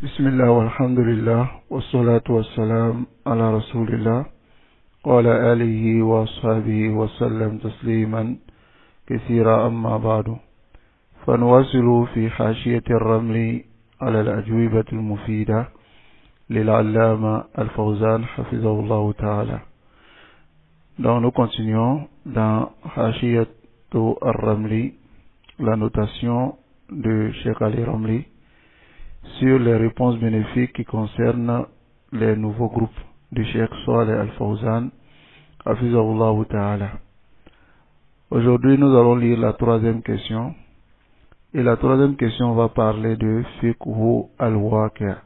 بسم الله والحمد لله والصلاة والسلام على رسول الله وعلى آله وأصحابه وسلم تسليما كثيرا أما بعد فنواصل في حاشية الرمل على الأجوبة المفيدة للعلامة الفوزان حفظه الله تعالى. Donc nous continuons dans Hashiyat al-Ramli, la notation de Cheikh Ali Ramli sur les réponses bénéfiques qui concernent les nouveaux groupes du Cheikh Saleh Al-Fawzan Hafizahullah Ta'ala. Aujourd'hui nous allons lire la troisième question, et la troisième question va parler de Fiqhu al-Waqi',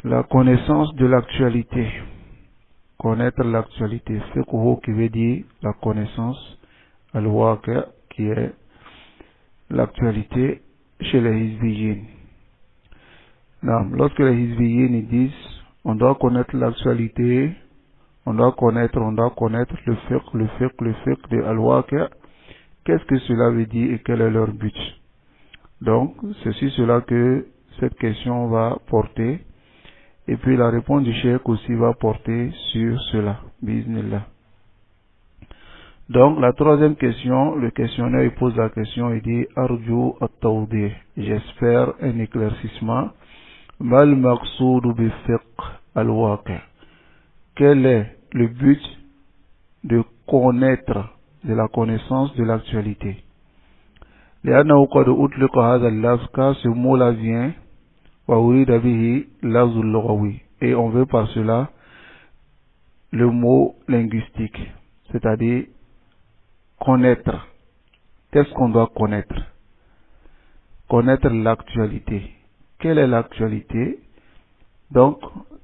la connaissance de l'actualité. Connaître l'actualité, Fiqhu qui veut dire la connaissance, al-Waqi' qui est l'actualité chez les Hizbiyin. Lorsque les Hizbiyin disent on doit connaître l'actualité, on doit connaître le fiqh de al-Waqi', qu'est-ce que cela veut dire et quel est leur but? Donc c'est sur cela que cette question va porter, et puis la réponse du cheikh aussi va porter sur cela, bismillah. Donc la troisième question, le questionnaire il pose la question, il dit Arju at-tawdih, j'espère un éclaircissement. Mal maqsoud bi fiqh al-waqi', quel est le but de connaître, de la connaissance de l'actualité? لأنه قد أطلق هذا اللفظ, car ce mot-là vient وأريد به لفظ اللغوي, et on veut par cela le mot linguistique, c'est-à-dire connaître. Qu'est-ce qu'on doit connaître? Connaître l'actualité. Quelle est l'actualité? Donc,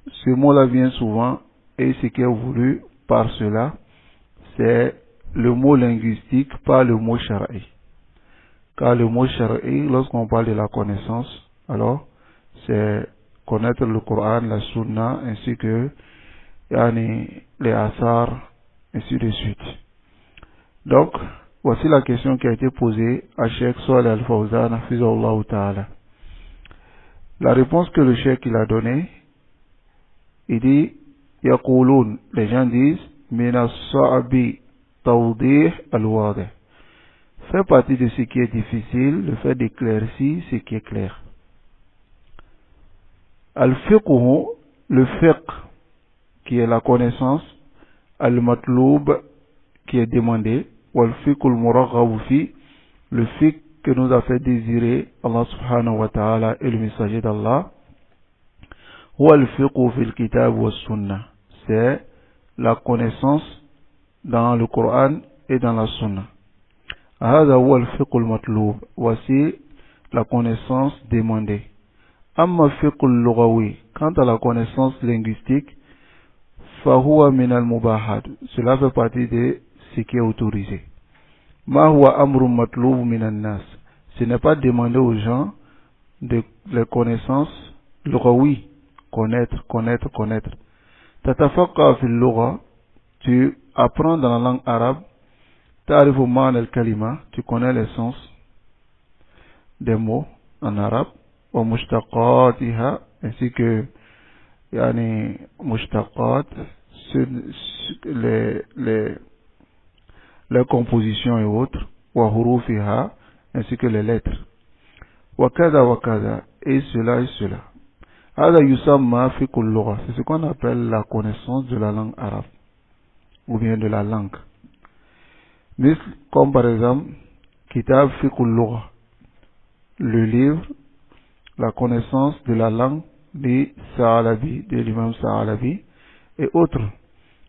ce mot-là vient souvent, et ce qui est voulu par cela, c'est le mot linguistique, pas le mot shar'i. Car le mot shar'i, lorsqu'on parle de la connaissance, alors, c'est connaître le Coran, la Sunna, ainsi que les Asar, ainsi de suite. Donc, voici la question qui a été posée à Cheikh Saleh Al-Fawzan Hafizahullah Ta'ala. La réponse que le cheikh il a donnée, il dit Yaqulun, les gens disent Min as-sa'bi tawdih al-wadih, fait partie de ce qui est difficile, le fait d'éclaircir ce qui est clair. Al-fiqhu, le fiqh qui est la connaissance, al-matloub qui est demandé, wal-fiqhu al-muraghabu fi, le fiqh que nous a fait désirer Allah subhanahu wa ta'ala et le messager d'Allah, wal-fiqhu fil kitab wa sunnah, c'est la connaissance dans le Coran et dans la Sunna. Hada huwa al-fiqhu al-matloub, voici la connaissance demandée. Amma fiqhu al-lughawi, quant à la connaissance linguistique, fahuwa min al-mubahat, cela fait partie de ce qui est autorisé. Ma huwa amrun matloub min an-nas, ce n'est pas demander aux gens de les connaissances lughawi, connaître. Tatafaqqa fil lugha, tu apprends dans la langue arabe, ta'rifu ma'na al-kalima, tu connais le sens des mots en arabe, wa mushtaqatiha, ainsi que mushtaqat, les compositions et autres, wa hurufiha, ainsi que les lettres, wa kada, et cela. Hada yusamma fiqh al-lugha, c'est ce qu'on appelle la connaissance de la langue arabe, ou bien de la langue. Comme par exemple, Kitab fiqh al-lugha, le livre, la connaissance de la langue de l'imam Sa'alabi, et autres.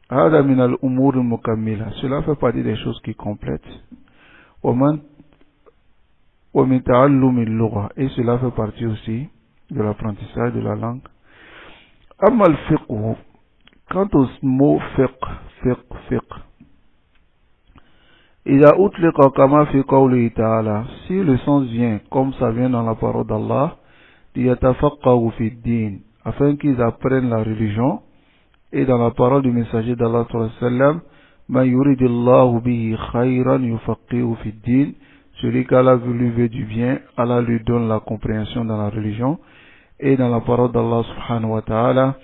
Hada min al-umur al-mukammila, cela fait partie des choses qui complètent. Wa min ta'allum al-lugha, et cela fait partie aussi de l'apprentissage de la langue. Amma al-fiqh, quant au mot fiqh, idha utliqa kama fi qawlihi ta'ala, si le sens vient comme ça vient dans la parole d'Allah, liyatafaqqahu fi din, afin qu'ils apprennent la religion, et dans la parole du messager d'Allah sallallahu alayhi wa sallam, man yuridillahu bihi khayran yufaqihu fi din, celui qu'Allah lui veut du bien, Allah lui donne la compréhension dans la religion. Et dans la parole d'Allah subhanahu wa ta'ala,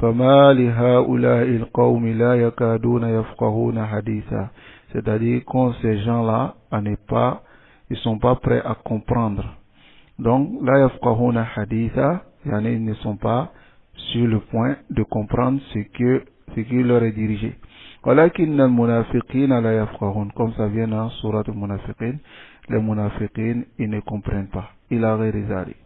فَمَا لِهَؤُلَاءِ الْقَوْمِ لَا يَكَادُونَ يَفْقَهُونَ حَدِيثًا. C'est-à-dire quand ces gens-là, ils sont pas prêts à comprendre. Donc, la yafqahuna haditha, ils ne sont pas sur le point de comprendre ce qui leur est dirigé. Walakin al-munafiqin la yafqahun, comme ça vient dans Surat al-Munafiqin, les munafiqin, ils ne comprennent pas. Il a réalisé.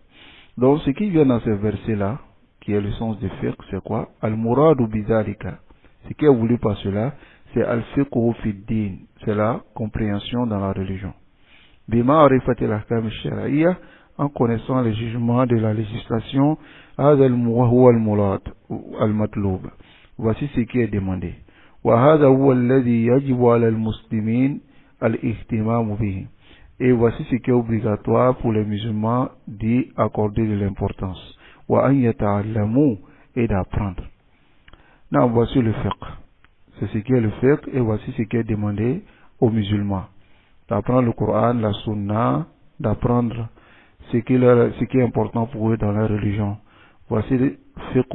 Donc, ce qui vient dans ce verset-là, qui est le sens du fiqh, c'est quoi? Al-muradu bidhalika. Ce qui est voulu par cela, c'est al-fiqhu fi din, c'est la compréhension dans la religion. Bima arifati al-ahkam al-shar'iyya, en connaissant les jugements de la législation, هذا هو المراد المطلوب. Voici ce qui est demandé. وهذا هو الذي يجب على المسلمين الاهتمام به. Et voici ce qui est obligatoire pour les musulmans d'y accorder de l'importance. وأن يتعلموا, et d'apprendre. Non, voici le fiqh. C'est ce qui est le fiqh et voici ce qui est demandé aux musulmans. D'apprendre le Coran, la Sunna, d'apprendre ce qui est important pour eux dans la religion. Voici le fiqh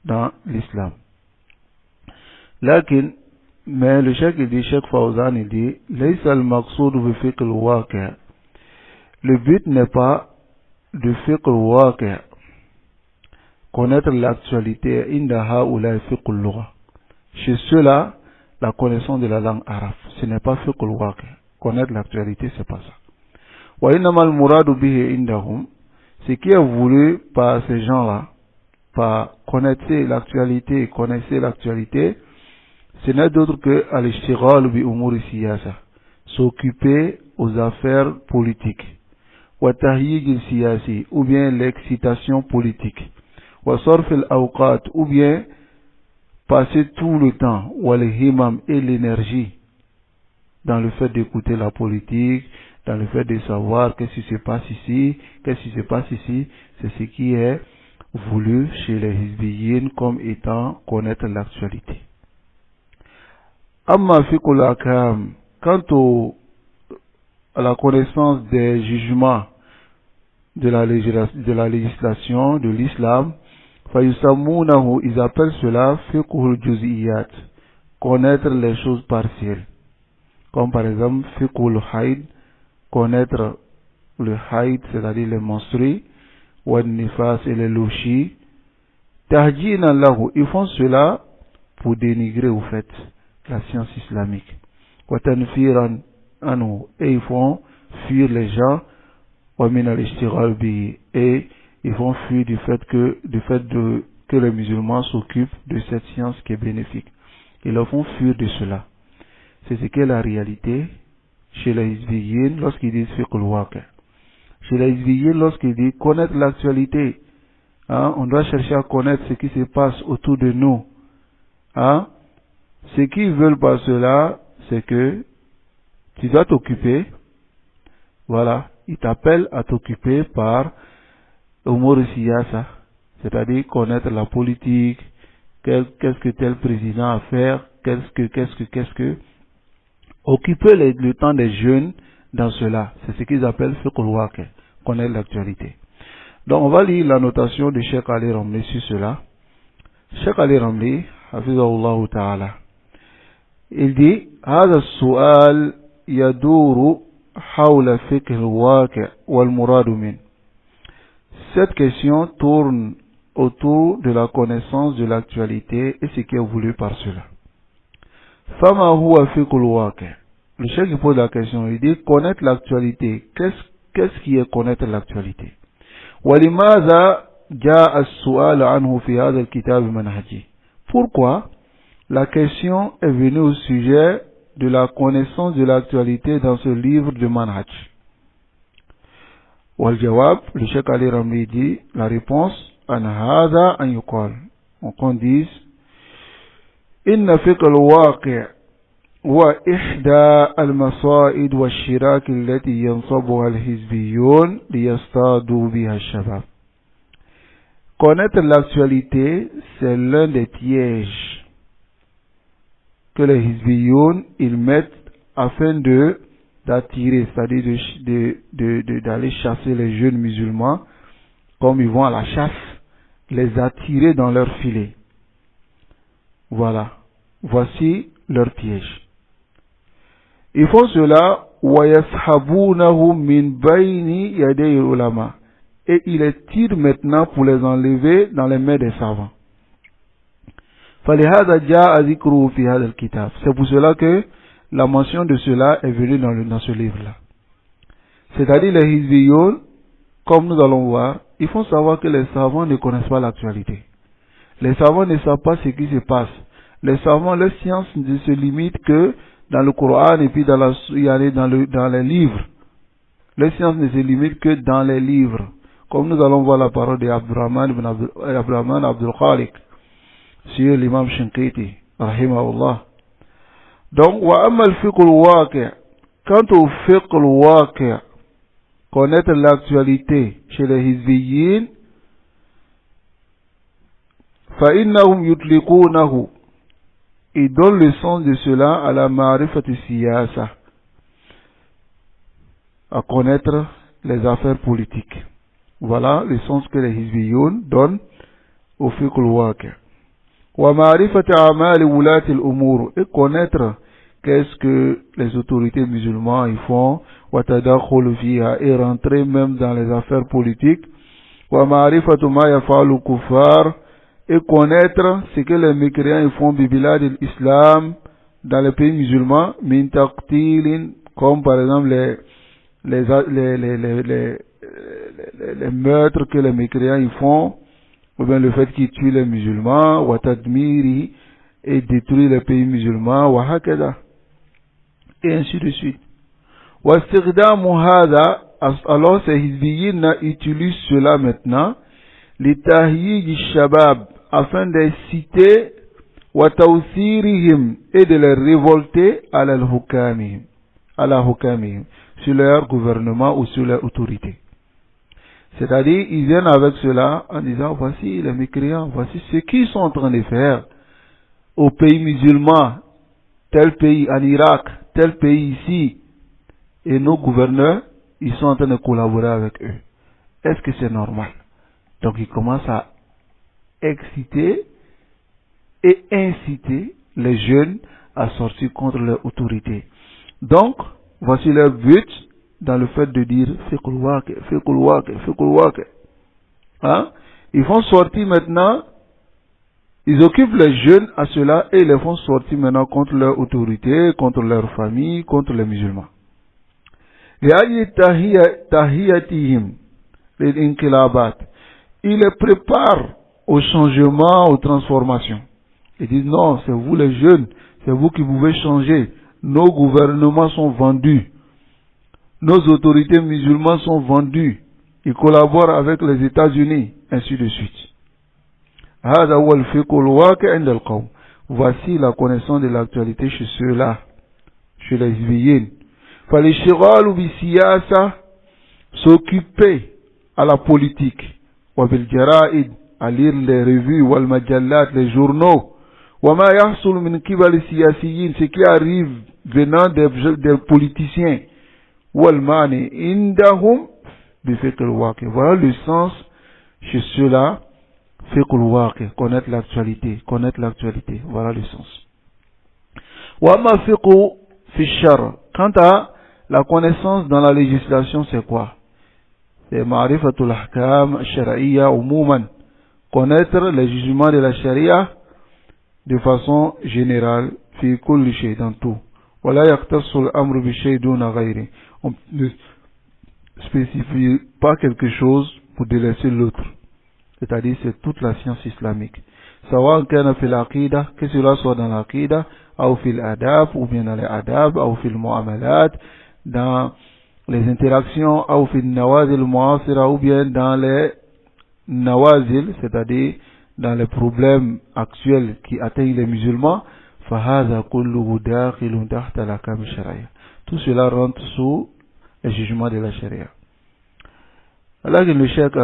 dans l'islam. Mais le cheikh il dit, Cheikh Fawzan il dit, laysa al-maqsoud bi fiqh al-waqi'. Le but n'est pas de fiqh al-waqi', connaître l'actualité, inda ha'ula fiqh al-lugha. Chez ceux-là, la connaissance de la langue arabe, ce n'est pas fiqh al-waqi'. Connaître l'actualité, c'est pas ça. Wa innama al-muradu bihi indahum, ce qui est voulu par ces gens-là, par connaître l'actualité, ce n'est d'autre que al-ishtighal bi umuri siyasa, s'occuper aux affaires politiques, wa tahyij al-siyasi, ou bien l'excitation politique, wa sarf al-awqat, ou bien passer tout le temps, wa al-himam, et l'énergie dans le fait d'écouter la politique, dans le fait de savoir qu'est-ce qui se passe ici, c'est ce qui est voulu chez les hizbiyin comme étant connaître l'actualité. Amma fiqhul ahkam, quant à la connaissance des jugements de la législation de l'islam, fayusammunahu, ils appellent cela fiqhul juz'iyat, connaître les choses partielles. Comme par exemple fiqhul haid, connaître le haid, c'est-à-dire les menstrues, ou nifas et les louchis. Tahjinan lahu, ils font cela pour dénigrer au fait la science islamique. Wa tanfiran anhu, et ils font fuir les gens, wa min al-ishtighal bihi, et ils font fuir du fait que les musulmans s'occupent de cette science qui est bénéfique. Ils leur font fuir de cela. C'est ce qu'est la réalité chez les hizbiyin lorsqu'ils disent fiqh al-waqi'. Chez les hizbiyin lorsqu'ils disent connaître l'actualité, on doit chercher à connaître ce qui se passe autour de nous. Ce qu'ils veulent par cela, c'est que tu dois t'occuper, voilà, ils t'appellent à t'occuper par umur siyasa, c'est-à-dire connaître la politique, qu'est-ce que tel président a à faire, qu'est-ce que occuper le temps des jeunes dans cela. C'est ce qu'ils appellent fiqh al-waqi', connaître l'actualité. Donc on va lire la notation de Cheikh Ali Ramli sur cela. Cheikh Ali Ramli, hafizahullah ta'ala, il dit, هذا السؤال يدور حول فقه الواقع والمراد منه. Cette question tourne autour de la connaissance de l'actualité et ce qui est voulu par cela. Fama huwa fiqhul waqi'. Le cheikh pose la question, il dit connaître l'actualité. Qu'est-ce qui est connaître l'actualité? Walimadha jaa as-su'al anhu fi hadha al-kitab manhaji. Pourquoi la question est venue au sujet de la connaissance de l'actualité dans ce livre de manhaj? Wal jawab, le cheikh Ali Ramli dit la réponse an hadha an yuqal. On dit إن فقه الواقع هو إحدى المصائد والشراك التي ينصبها الحزبيون ليصطادوا بها الشباب. Connaître l'actualité, c'est l'un des pièges que les hizbiyoun ils mettent afin d'attirer, c'est-à-dire d'aller chasser les jeunes musulmans comme ils vont à la chasse, les attirer dans leur filet. Voilà. Voici leur piège. Ils font cela, وَيَسْحَبُونَهُمْ مِنْ بَيْنِ يَدَيِ الْعُلَمَاءِ. Et ils les tirent maintenant pour les enlever dans les mains des savants. فَلِهَذَا جَاءَ ذِكْرُهُ فِي هَذَا الْكِتَابِ. C'est pour cela que la mention de cela est venue dans ce livre-là. C'est-à-dire les Hizbiyoun, comme nous allons voir, il faut savoir que les savants ne connaissent pas l'actualité. Les savants ne savent pas ce qui se passe. Les savants, leur science ne se limite que dans le Coran et puis dans les livres. Leur science ne se limite que dans les livres. Comme nous allons voir la parole d'Abdurrahman Abdul Khaliq sur l'imam Shinkiti, rahimahullah. Donc, wa amal fiqh al-waqi'. Quant au fiqh al-waqi', connaître l'actualité chez les Hizbiyin, فَإِنَّهُمْ يُطْلِقُونَهُ. Ils donnent le sens de cela à la ma'rifati siyasa, à connaître les affaires politiques. Voilà le sens que les Hizbiyoun donnent au fiqh al-waqi'. Wa ma'rifati a'mali wulati al-umur. Et connaître qu'est-ce que les autorités musulmanes ils font, wa tadakhulu fiha, et rentrer même dans les affaires politiques. Wa ma'rifatu ma yaf'alu kuffar. Et connaître ce que les mécréants ils font bibilad l'islam dans les pays musulmans, min taqtilin, comme par exemple les meurtres que les mécréants ils font, ou bien le fait qu'ils tuent les musulmans, wa tadmiri, et détruire les pays musulmans, wa hakada, et ainsi de suite. Wa istighdamu hadha, alors ces hizbiyin utilisent cela maintenant, litahyij shabab, afin d'inciter wa tawthirihim, et de les révolter à la hukamihim, sur leur gouvernement ou sur leur autorité. C'est-à-dire, ils viennent avec cela en disant, voici les mécréants, voici ce qu'ils sont en train de faire au pays musulman, tel pays en Irak, tel pays ici, et nos gouverneurs, ils sont en train de collaborer avec eux. Est-ce que c'est normal? Donc ils commencent à exciter et inciter les jeunes à sortir contre leur autorité. Donc, voici leur but dans le fait de dire fiqh al-waqi'. Hein? Ils font sortir maintenant, ils occupent les jeunes à cela et ils les font sortir maintenant contre leur autorité, contre leur famille, contre les musulmans. tahiyatihim lil-inqilabat. Ils les préparent au changement, aux transformations. Ils disent non, c'est vous les jeunes, c'est vous qui pouvez changer. Nos gouvernements sont vendus. Nos autorités musulmanes sont vendues. Ils collaborent avec les États-Unis, ainsi de suite. Voici la connaissance de l'actualité chez ceux-là, chez les Hizbiyin. S'occuper à la politique, à lire les revues, les journaux, ce qui arrive venant des politiciens. Voilà le sens chez ceux-là, connaître l'actualité, voilà le sens. Quant à la connaissance dans la législation, c'est quoi? C'est ma'rifatul ahkam shar'iyya umuman, connaître les jugements de la charia de façon générale, fi kulli shay, dans tout. Wala yaqtasu al-amru bi shay duna ghayri. On ne spécifie pas quelque chose pour délaisser l'autre. C'est-à-dire, c'est toute la science islamique. Sawa kana fil aqida, que cela soit dans l'aqida, ou fil adab, ou bien dans les adab, ou fil muamalat, dans les interactions, ou fil nawazil muasira, ou bien dans les nawazil, c'est-à-dire dans les problèmes actuels qui atteignent les musulmans. فهذا كله داخل تحت الأحكام الشرعية. Tout cela rentre sous le jugement de la charia. Alors que le cheikh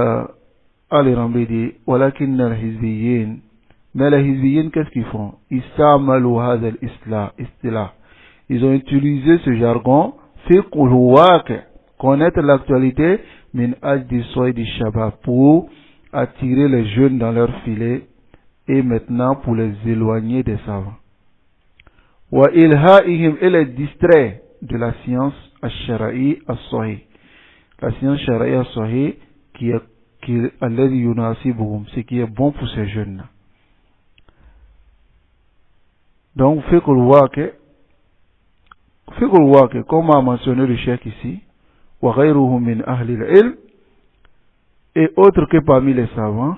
Ali Ramli dit ولكن الحزبيين, mais les hizbiyin qu'est-ce qu'ils font? استعملوا هذا الاصطلاح. Ils ont utilisé ce jargon fiqh al-waqi', connaître l'actualité, min ajdi soydi shabab, pour attirer les jeunes dans leur filet et maintenant pour les éloigner des savants. Wa ilha'ihim, et les distraire de la science ash-shara'i as-sahih. La science shara'i as-sahih qui est alladhi yunasibuhum, ce qui est bon pour ces jeunes-là. Donc, fiqhul waqi', comme a mentionné le cheikh ici, wa ghayruhum min ahli al-ilm, et autres que parmi les savants,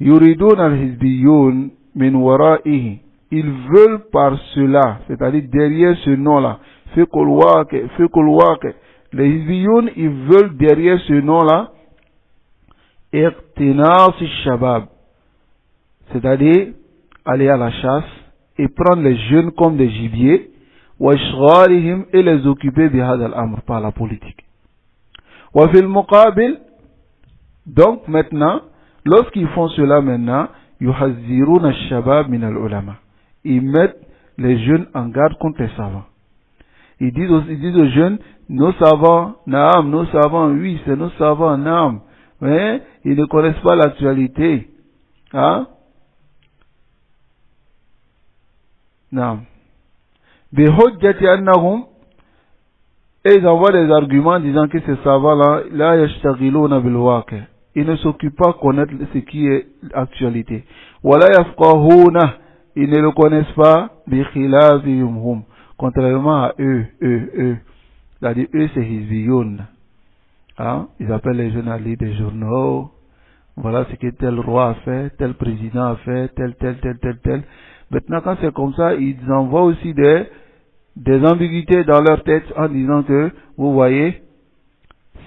yuridun al-hizbiyyun min wara'ihi, ils veulent par cela, c'est-à-dire derrière ce nom-là, fiqhul waqi', les hizbiyyun, ils veulent derrière ce nom-là, iqtinas al-shabab, c'est-à-dire aller à la chasse et prendre les jeunes comme des gibiers, wa ishghalihim, et les occuper bihadha al-amr, par la politique. Wa fil muqabil, donc maintenant, lorsqu'ils font cela maintenant, yuhazziruna ash-shabab min al-ulama, ils mettent les jeunes en garde contre les savants. Ils disent aux jeunes, nos savants, naam, nos savants, oui, c'est nos savants, naam, mais ils ne connaissent pas l'actualité. Hein? Naam. Bihujjati annahum, et ils envoient des arguments disant que ces savants-là, la yashtaghiluna bil waqi', ils ne s'occupent pas de connaître ce qui est l'actualité. Wala yafqahuna, ils ne le connaissent pas, bi khilafihim hum, contrairement à eux. C'est-à-dire, eux, c'est hizbiyoun. Hein? Ils appellent les jeunes à lire des journaux. Voilà ce que tel roi a fait, tel président a fait, tel. Maintenant, quand c'est comme ça, ils envoient aussi des ambiguïtés dans leur tête en disant que, vous voyez,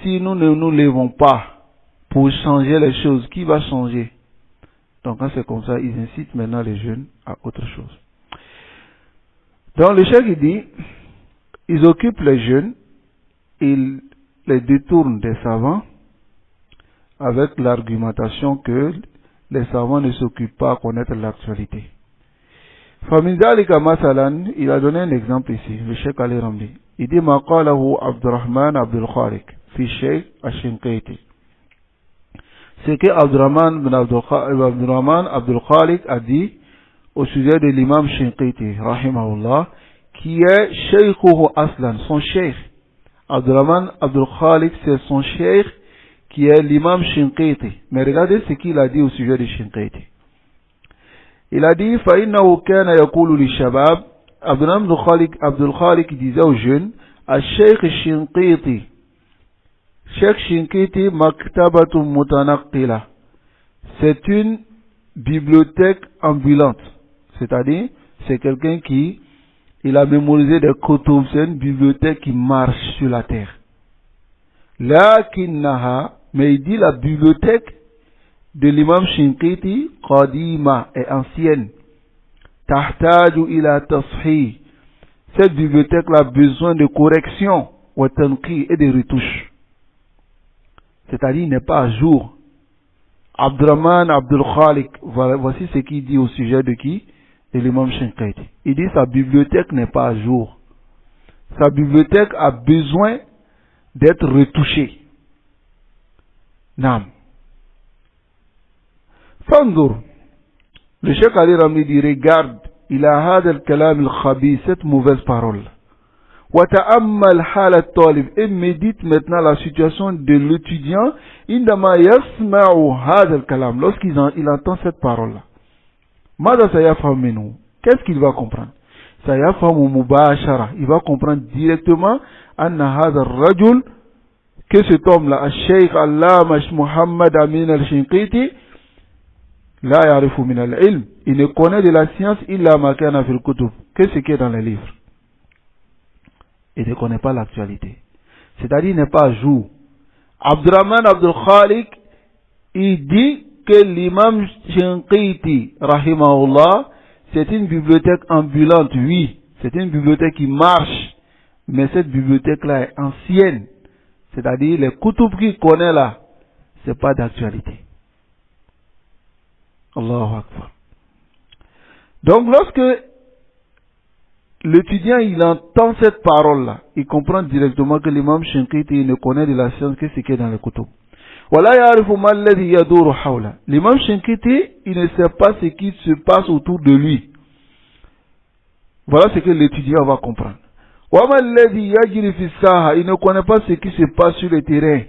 si nous ne nous levons pas pour changer les choses, qui va changer? Donc, quand c'est comme ça, ils incitent maintenant les jeunes à autre chose. Donc, le cheikh, il dit, ils occupent les jeunes, ils les détournent des savants avec l'argumentation que les savants ne s'occupent pas à connaître l'actualité. فمن ذلك مثلا, il a donné un exemple ici, le Cheikh Ali Ramli. Il dit ما قاله عبد الرحمن عبد الخالق في الشيخ الشنقيطي. C'est que Abdurrahman Abdul Khaliq a dit au sujet de l'imam Shinqiti, rahimahullah, qui est Shaykhuhu Aslan, son cheikh. Abdurrahman Abdul Khaliq, c'est son cheikh qui est l'imam Shinqiti. Mais regardez ce qu'il a dit au sujet de Shinqiti. Il a dit, فَإِنَّهُ كَانَ يَقُولُ لِلشَّبَابِ, Abdul Khaliq disait aux jeunes, الشيخ Shinqiti, Cheikh Shinqiti maktabatun mutanaqila, c'est une bibliothèque ambulante, c'est-à-dire c'est quelqu'un qui il a mémorisé des kutub, c'est une bibliothèque qui marche sur la terre. Lakinnaha, mais il dit la bibliothèque de l'imam Shinqiti qadima est ancienne. Tahtaju ila tashih, cette bibliothèque a besoin de correction wa tanqi et de retouches. C'est-à-dire, il n'est pas à jour. Abdurrahman Abdul Khaliq, voici ce qu'il dit au sujet de qui? De l'imam Shinqiti. Il dit sa bibliothèque n'est pas à jour. Sa bibliothèque a besoin d'être retouchée. Nam. Fandour. Le Cheikh Ali Ramli dit, regarde, il a had al-kalam al-khabi, cette mauvaise parole. وَتَأَمَّلْ حَالَ الطَّالِبِ, et médite maintenant la situation de l'étudiant عندما يسمع هذا الكلام, lorsqu'il entend cette parole-là. ماذا سيفهم منه? Qu'est-ce qu'il va comprendre? سيفهم مباشرة, il va comprendre directement أن هذا الرجل, que cet homme-là, الشيخ علامة محمد أمين الشنقيطي, لا يعرف من العلم, il ne connaît de la science إلا ما كان في الكتب, que ce qui est dans les livres. Il ne connaît pas l'actualité. C'est-à-dire, il n'est pas à jour. Abdurrahman Abdul Khaliq, il dit que l'imam Shinqiti, rahimahullah, c'est une bibliothèque ambulante, oui. C'est une bibliothèque qui marche. Mais cette bibliothèque-là est ancienne. C'est-à-dire, les kutub qu'il connaît là, c'est pas d'actualité. Allahu Akbar. Donc, lorsque l'étudiant, il entend cette parole-là, il comprend directement que l'imam Shinkiti ne connaît de la science que ce qui est dans le kutub. L'imam Shinkiti, il ne sait pas ce qui se passe autour de lui. Voilà ce que l'étudiant va comprendre. Il ne connaît pas ce qui se passe sur le terrain.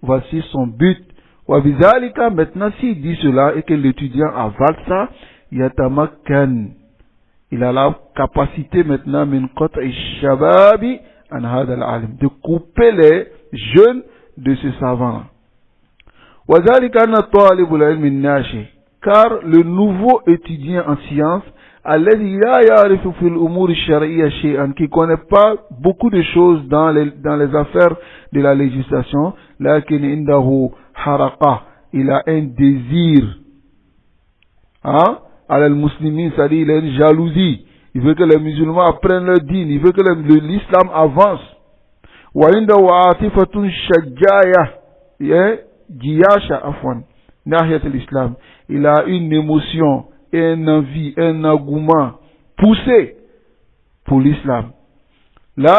Voici son but. Maintenant, s'il dit cela et que l'étudiant avale ça, il a la capacité maintenant de couper les jeunes de ce savant. Car le nouveau étudiant en sciences, qui ne connaît pas beaucoup de choses dans les affaires de la législation, il a un désir, c'est-à-dire il a une jalousie. Il veut que les musulmans apprennent leur dîne, il veut que l'islam avance. Il a une émotion, une envie, un engouement poussé pour l'islam. Donc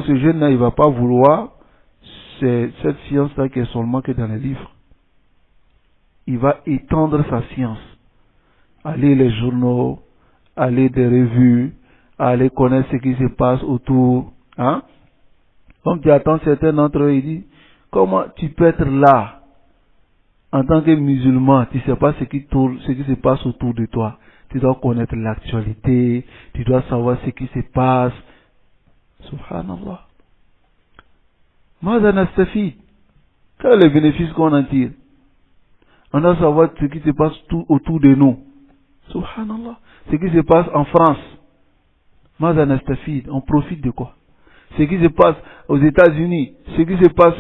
ce jeune-là, il ne va pas vouloir cette science-là qui est seulement que dans les livres. Il va étendre sa science, aller les journaux, aller des revues, aller connaître ce qui se passe autour. Comme tu attends certains d'entre eux, il dit, comment tu peux être là en tant que musulman, tu ne sais pas ce qui se passe autour de toi. Tu dois connaître l'actualité, tu dois savoir ce qui se passe. Subhanallah. Quel est le bénéfice qu'on en tire? On doit savoir ce qui se passe tout autour de nous. Subhanallah. Ce qui se passe en France. On profite de quoi? Ce qui se passe aux États-Unis, ce qui se passe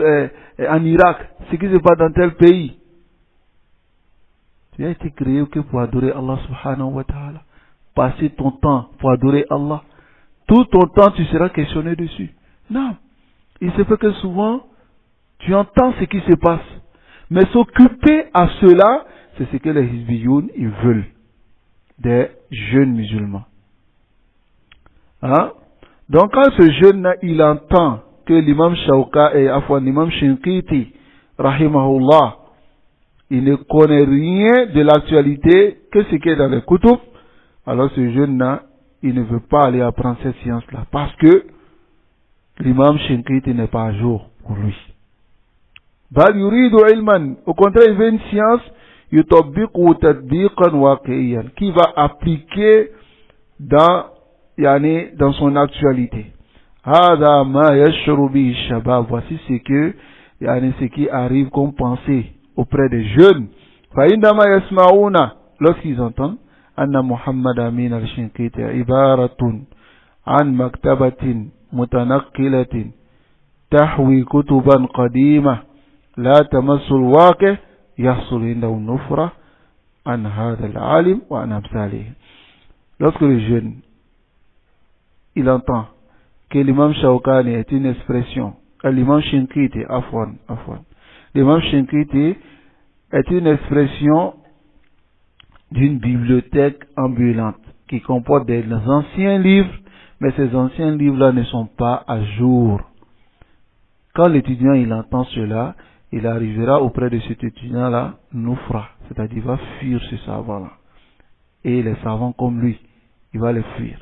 en Irak, ce qui se passe dans tel pays. Tu as été créé que pour adorer Allah subhanahu wa ta'ala. Passer ton temps pour adorer Allah. Tout ton temps, tu seras questionné dessus. Non. Il se fait que souvent, tu entends ce qui se passe. Mais s'occuper à cela, c'est ce que les Hizbiyoun, ils veulent. Des jeunes musulmans. Donc quand ce jeune-là, il entend que l'imam Shawka et l'imam Shinkiti, rahimahullah, il ne connaît rien de l'actualité que ce qui est dans les kutub, alors ce jeune-là, il ne veut pas aller apprendre cette science-là, parce que l'imam Shinkiti n'est pas à jour pour lui. Au contraire, il veut une science qui va appliquer dans son actualité. Voici ce qui arrive comme pensée auprès des jeunes. Lorsqu'ils entendent Anna Muhammad Amin al-Shinkiti ibaratun an maktabatin mutanakkilatin tahwi kutuban qadima la tamassul waqi yahsul indahu nufra an hadha al-alim wa an amsalihi. Lorsque le jeune il entend que l'imam Shawkani est une expression, l'imam Shinkiti, l'imam Shinkiti est une expression d'une bibliothèque ambulante qui comporte des anciens livres, mais ces anciens livres-là ne sont pas à jour. Quand l'étudiant il entend cela, il arrivera auprès de cet étudiant-là, Noufra, c'est-à-dire il va fuir ce savant-là. Et les savants comme lui, il va les fuir.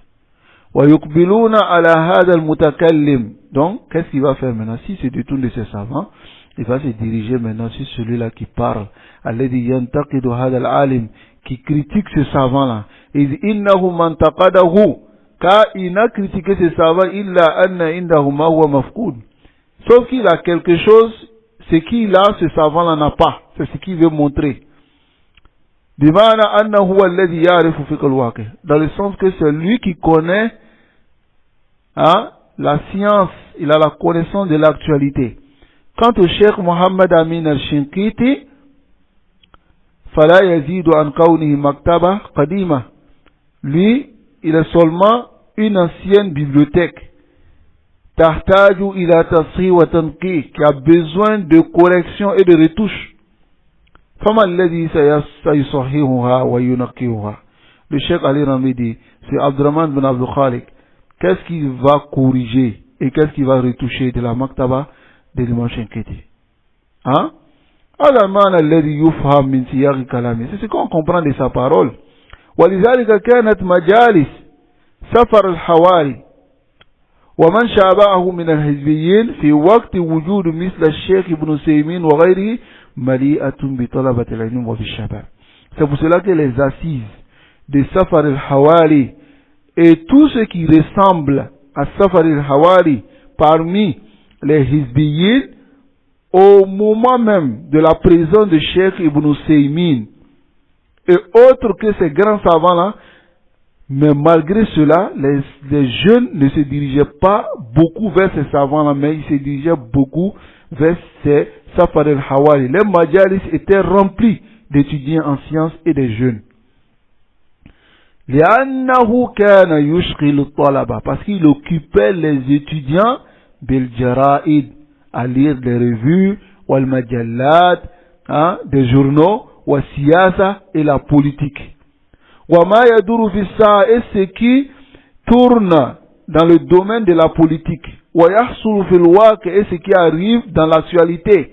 Donc, qu'est-ce qu'il va faire maintenant? Si se détourne de ses savants, il va se diriger maintenant sur celui-là qui parle, qui critique ce savant-là. Il dit, car il n'a critiqué ce savant, sauf qu'il a quelque chose, ce qu'il a, ce savant-là n'a pas. C'est ce qu'il veut montrer. Dans le sens que c'est lui qui connaît la science, il a la connaissance de l'actualité. Quant au Cheikh Mohammed Amin al-Shinkiti, lui, il est seulement une ancienne bibliothèque qui a besoin de correction et de retouche. فَمَا الَّذِي سَيُصَحِّحُهَا وَيُنَقِّهُهَا. Le Cheikh Ali Rami dit, c'est Abdurrahman bin Abdul Khalik. Qu'est-ce qui va corriger et qu'est-ce qui va retoucher de la maktaba de l'imam Shankiti? Hein? C'est ce qu'on comprend de sa parole. ولذلك كانت مجالس سفر الحواري ومن شابهه من الحزبيين في وقت وجود مثل الشيخ ابن سيمين وغيره مليئة بطلبة العلم وبالشباب. C'est pour cela que les assises de Safar al-Hawali et tout ce qui ressemble à Safar al-Hawali parmi les Hizbiyin au moment même de la présence de Cheikh Ibn Seymin et autres que ces grands savants-là, mais malgré cela, les jeunes ne se dirigeaient pas beaucoup vers ces savants-là, mais ils se dirigeaient beaucoup vers ces Safar al-Hawali. Les majalis étaient remplis d'étudiants en sciences et de jeunes. لأنه كان يشغل الطلبة, parce qu'il occupait les étudiants بالجرائد, à lire des revues, والمجلات, des journaux, والسياسة et la politique. وما يدور في الساعة, et ce qui tourne dans le domaine de la politique. ويحصل في الواقع, et ce qui arrive dans l'actualité.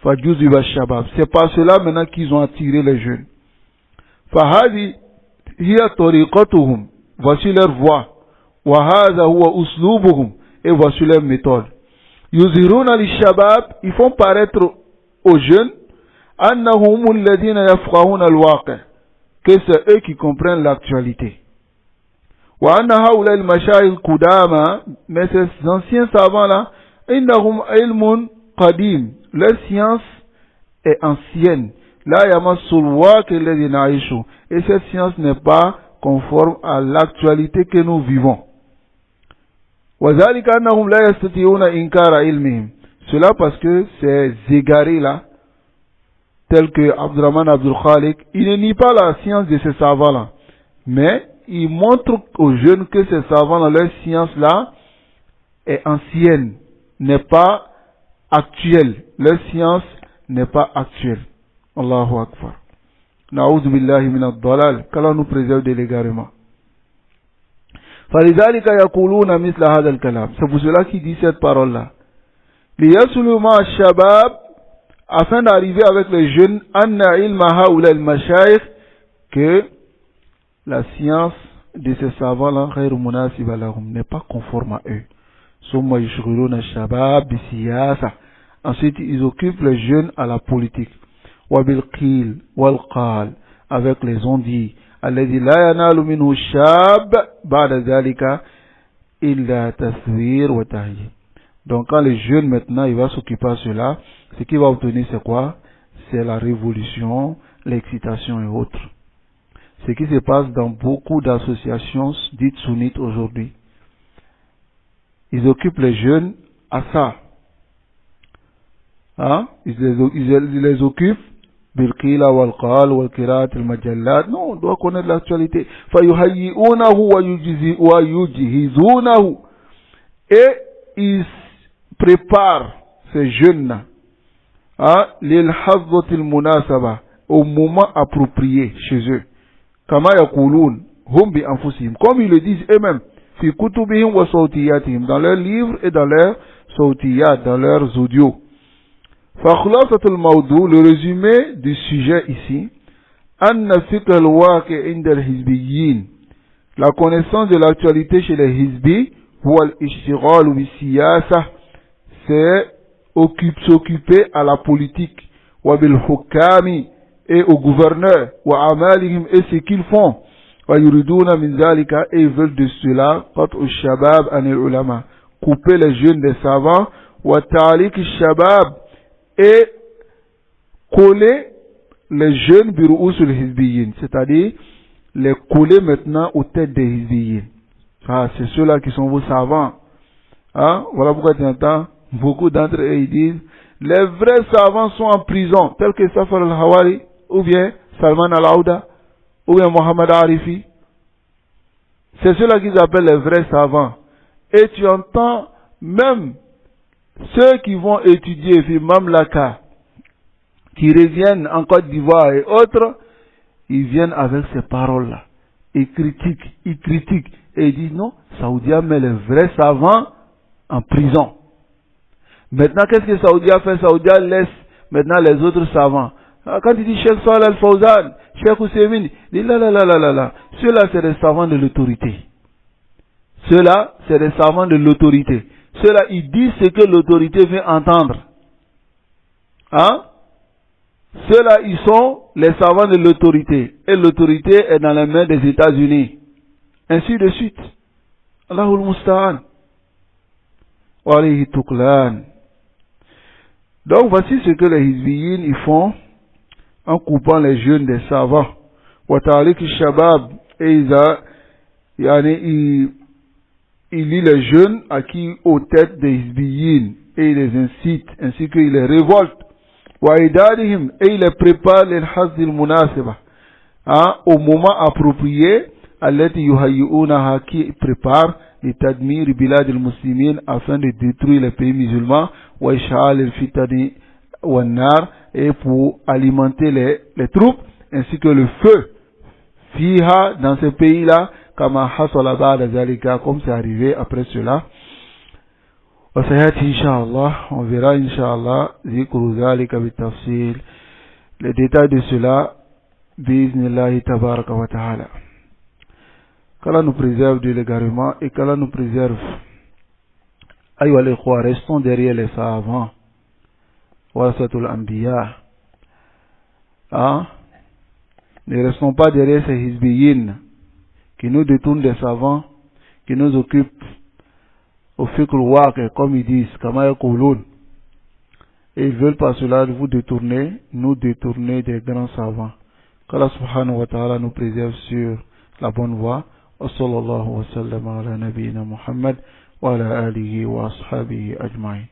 فجذب الشباب, c'est par cela maintenant qu'ils ont attiré les jeunes. فهذه هي طريقتهم, voici leur voie. وهذا هو أسلوبهم, et voici leur méthode. يظهرون للشباب, ils font paraître aux jeunes أنهم الذين يفقهون الواقع, que c'est eux qui comprennent l'actualité. وأن هؤلاء المشايخ القدامى, mais ces anciens savants là, إنهم علم قديم, leur science est ancienne. لا يمس الواقع الذي نعيشه, et cette science n'est pas conforme à l'actualité que nous vivons. وذلك أنهم لا يستطيعون إنكار علمهم, cela parce que ces égarés là, tels que Abdurrahman Abdul Khalik, il ne nie pas la science de ces savants là, mais il montre aux jeunes que ces savants là, leur science là est ancienne, n'est pas actuelle, leur science n'est pas actuelle. Allahu Akbar. Na'udhu billahi min ad-dalal, qu'Allah nous préserve de l'égarement. فلذلك يقولون مثل هذا الكلام, c'est pour cela qu'il dit cette parole là. ليصلوا مع الشباب, afin d'arriver avec les jeunes, أن علم هؤلاء المشايخ, que la science de ces savants là غير مناسبة لهم, n'est pas conforme à eux. ثم يشغلون الشباب بالسياسة, ensuite ils occupent les jeunes à la politique. وبالقيل والقال, avec les on-dit, الذي لا ينال منه الشاب بعد ذلك إلا تثوير وتهيئ. Donc quand les jeunes maintenant il va s'occuper de cela, ce qu'il va obtenir c'est quoi? C'est la révolution, l'excitation et autres. Ce qui se passe dans beaucoup d'associations dites sunnites aujourd'hui. Ils occupent les jeunes à ça. Ils les occupent بالقيل والقال والقراءة المجلات. Non, on doit connaître l'actualité. فيهيئونه ويجهزونه, et ils préparent ces jeunes للحظة المناسبة, au moment approprié chez eux. كما يقولون هم بأنفسهم, comme ils le disent eux-mêmes, في كتبهم وصوتياتهم, dans leurs livres et dans leurs صوتيات, dans leurs audios. فخلاصة الموضوع, le résumé du sujet ici, أن فقه الواقع عند الحزبيين, la connaissance de l'actualité chez les hizbi, هو الاشتغال بالسياسة, c'est s'occuper à la politique, وبالحكام, et aux gouverneurs, وأعمالهم, et ce qu'ils font, ويريدون من ذلك, et ils veulent de cela, قطع الشباب عن العلماء, couper les jeunes des savants, وتعليق الشباب, et coller les jeunes birousul hizbiyin, c'est-à-dire les coller maintenant aux têtes des hizbiyin. C'est ceux-là qui sont vos savants. Voilà pourquoi tu entends beaucoup d'entre eux ils disent les vrais savants sont en prison, tels que Safar al-Hawali, ou bien Salman al-Aouda, ou bien Mohamed Arifi. C'est ceux-là qu'ils appellent les vrais savants. Et tu entends même ceux qui vont étudier Mamlaka, qui reviennent en Côte d'Ivoire et autres, ils viennent avec ces paroles-là. Ils critiquent, et ils disent non, Saoudia met les vrais savants en prison. Maintenant, qu'est-ce que Saoudia fait? Saoudia laisse maintenant les autres savants. Quand il dit Cheikh Salih Al-Fawzan, Cheikh Oussemin, il dit là. Ceux-là, c'est des savants de l'autorité. Ceux-là, c'est des savants de l'autorité. Ceux-là, ils disent ce que l'autorité veut entendre. Hein? Ceux-là, ils sont les savants de l'autorité. Et l'autorité est dans les mains des États-Unis. Ainsi de suite. Allahul Musta'an. Wa alayhi tuklan. Donc voici ce que les Hizbiyin ils font en coupant les jeunes des savants. Wa ta'alik shabab. Et ils lient les jeunes à qui aux têtes des Hizbiyin. Et ils les incitent, ainsi qu'ils les révoltent. وإعدادهم et il les prépare للحظ المناسبة au moment approprié التي يهيئونها qui prépare لتدمير بلاد المسلمين afin de détruire les pays musulmans وإشعال الفتن والنار et pour alimenter les troupes ainsi que le feu فيها dans ce pays-là كما حصل بعد ذلك comme c'est arrivé après cela. وسيأتي إن شاء الله, on verra إن شاء الله ذكر ذلك بالتفصيل, les détails de cela بإذن الله تبارك وتعالى. Qu'Allah nous préserve de l'égarement et qu'Allah nous préserve. Aïwa les khois, restons derrière les savants. Warasatul Anbiya. Ne restons pas derrière ces hizbiyin qui nous détournent des savants, qui nous occupent au fiqh al-waqi, comme ils disent, kama yaqulun. Et ils veulent par cela vous détourner, nous détourner des grands savants. Qu'Allah subhanahu wa ta'ala nous préserve sur la bonne voie. Wa sallallahu wa sallam ala nabiyyina Muhammad wa ala alihi wa ashabihi ajma'in.